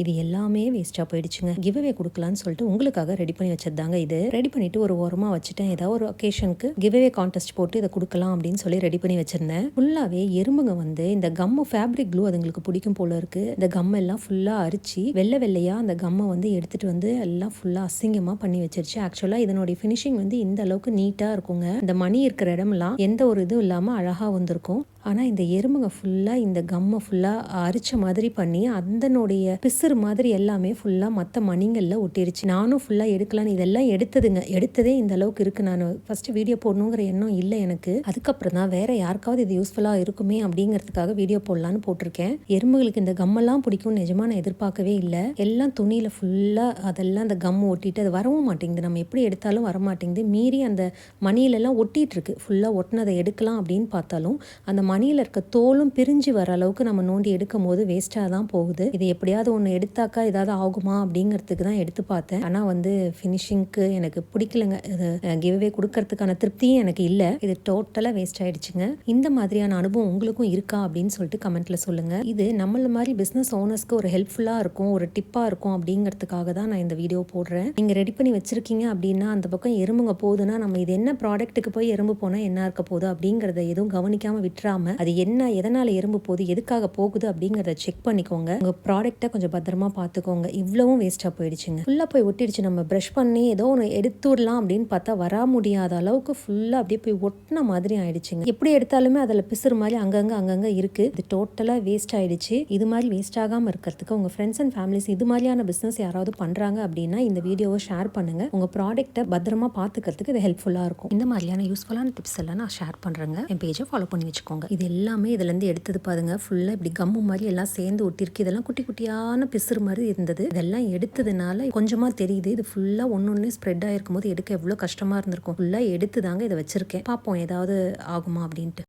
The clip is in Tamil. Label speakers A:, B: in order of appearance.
A: இது எல்லாமே வேஸ்ட்டாக போயிடுச்சுங்க. கிவ்அவே கொடுக்கலான்னு சொல்லிட்டு உங்களுக்காக ரெடி பண்ணி வச்சதாங்க. இது ரெடி பண்ணிட்டு ஒரு ஓரமாக வச்சுட்டேன். ஏதாவது ஒரு ஒகேஷனுக்கு கிவ்அவே கான்டெஸ்ட் போட்டு இதை கொடுக்கலாம் அப்படின்னு சொல்லி ரெடி பண்ணி வச்சிருந்தேன். ஃபுல்லாகவே எறும்புங்க வந்து இந்த கம்மு ஃபேப்ரிக் க்ளூ அதுங்களுக்கு பிடிக்கும் போல இருக்கு. இந்த கம் எல்லாம் ஃபுல்லாக அரிச்சு வெள்ளை வெள்ளையாக அந்த கம்மை வந்து எடுத்துட்டு வந்து எல்லாம் ஃபுல்லாக அசிங்கமாக பண்ணி வச்சிருச்சு. ஆக்சுவலாக இதனுடைய ஃபினிஷிங் வந்து இந்த அளவுக்கு நீட்டாக இருக்குங்க. இந்த மணி இருக்கிற இடமெல்லாம் எந்த ஒரு இதுவும் இல்லாமல் அழகாக வந்திருக்கும். ஆனால் இந்த எறும்புங்க ஃபுல்லாக இந்த கம்மை ஃபுல்லாக அரிச்ச மாதிரி பண்ணி அதனுடைய பிசுறு மாதிரி எல்லாமே ஃபுல்லாக மற்ற மணிங்களில் ஒட்டிருச்சு. நானும் ஃபுல்லாக எடுக்கலான்னு இதெல்லாம் எடுத்ததே இந்த அளவுக்கு இருக்குது. நான் ஃபஸ்ட்டு வீடியோ போடணுங்கிற எண்ணம் இல்லை எனக்கு. அதுக்கப்புறம் தான் வேறு யாருக்காவது இது யூஸ்ஃபுல்லாக இருக்குமே அப்படிங்கிறதுக்காக வீடியோ போடலான்னு போட்டிருக்கேன். எறும்புகளுக்கு இந்த கம்மெல்லாம் பிடிக்கும் நிஜமாக நான் எதிர்பார்க்கவே இல்லை. எல்லாம் துணியில் ஃபுல்லாக அதெல்லாம் அந்த கம் ஒட்டிட்டு அது வரவும் மாட்டேங்குது. நம்ம எப்படி எடுத்தாலும் வரமாட்டேங்குது. மீறி அந்த மணியிலெல்லாம் ஒட்டிகிட்ருக்கு. ஃபுல்லாக ஒட்டினதை எடுக்கலாம் அப்படின்னு பார்த்தாலும் அந்த மணியில் இருக்க தோலும் பிரிஞ்சு வர அளவுக்கு நம்ம நோண்டி எடுக்கும் போது வேஸ்ட்டாக தான் போகுது. இது எப்படியாவது ஒன்று எடுத்தாக்கா ஏதாவது ஆகுமா அப்படிங்கிறதுக்கு தான் எடுத்து பார்த்தேன். ஆனால் வந்து ஃபினிஷிங்க்கு எனக்கு பிடிக்கலங்க. இது கிவ்அவே கொடுக்கறதுக்கான திருப்தியும் எனக்கு இல்லை. இது டோட்டலாக வேஸ்ட் ஆகிடுச்சுங்க. இந்த மாதிரியான அனுபவம் உங்களுக்கும் இருக்கா அப்படின்னு சொல்லிட்டு கமெண்ட்டில் சொல்லுங்கள். இது நம்மள மாதிரி பிஸ்னஸ் ஓனர்ஸ்க்கு ஒரு ஹெல்ப்ஃபுல்லாக இருக்கும், ஒரு டிப்பாக இருக்கும் அப்படிங்கிறதுக்காக தான் நான் இந்த வீடியோ போடுறேன். நீங்கள் ரெடி பண்ணி வச்சுருக்கீங்க அப்படின்னா அந்த பக்கம் எறும்புங்க போகுதுன்னா நம்ம இது என்ன ப்ராடக்ட்டுக்கு போய் எறும்பு போனால் என்ன இருக்க போகுது அப்படிங்கிறத எதுவும் கவனிக்காமல் விட்டுறாம அது என்ன எதனால் எறும்பு போகுது எதுக்காக போகுது அப்படிங்கிறத செக் பண்ணிக்கோங்க. உங்கள் ப்ராடக்ட்டை கொஞ்சம் பத்திரமா பார்த்துக்கோங்க. இவ்வளவும் வேஸ்ட்டாக போயிடுச்சுங்க. ஃபுல்லாக போய் ஒட்டிடுச்சு. நம்ம ப்ரஷ் பண்ணி ஏதோ ஒன்று எடுத்து விடலாம் அப்படின்னு பார்த்தா வர முடியாத அளவுக்கு ஃபுல்லாக அப்படியே போய் ஒட்டின மாதிரி ஆயிடுச்சுங்க. எப்படி எடுத்தாலுமே அதில் பிசுறு மாதிரி அங்கங்கே இருக்குது. இது டோட்டலாக வேஸ்ட் ஆயிடுச்சு. இது மாதிரி வேஸ்ட் ஆகாமல் இருக்கிறதுக்கு உங்கள் ஃப்ரெண்ட்ஸ் அண்ட் ஃபேமிலிஸ் இது மாதிரியான பிஸ்னஸ் யாராவது பண்ணுறாங்க அப்படின்னா இந்த வீடியோவை ஷேர் பண்ணுங்கள். உங்கள் ப்ராடக்ட்டை பத்திரமா பார்த்துக்கிறதுக்கு இது ஹெல்ப்ஃபுல்லாக இருக்கும். இந்த மாதிரியான யூஸ்ஃபுல்லான டிப்ஸ் எல்லாம் நான் ஷேர் பண்ணுறேங்க. என் பேஜை ஃபாலோ பண்ணி வச்சுக்கோங்க. இது எல்லாமே இதுலேருந்து எடுத்தது பாருங்க. ஃபுல்லாக இப்படி கம்மு மாதிரி எல்லாம் சேர்ந்து ஒட்டிருக்கு. இதெல்லாம் குட்டி குட்டியான பிசுறு மாதிரி இருந்தது. இதெல்லாம் எடுத்ததுனால கொஞ்சமாக தெரியுது. இது ஃபுல்லாக ஒன்று ஸ்ப்ரெட் ஆகிருக்கும் போது எடுக்க எவ்வளோ கஷ்டமாக இருந்திருக்கும். ஃபுல்லாக எடுத்து தாங்க இதை வச்சிருக்கேன். பார்ப்போம் ஏதாவது ஆகுமா அப்படின்ட்டு.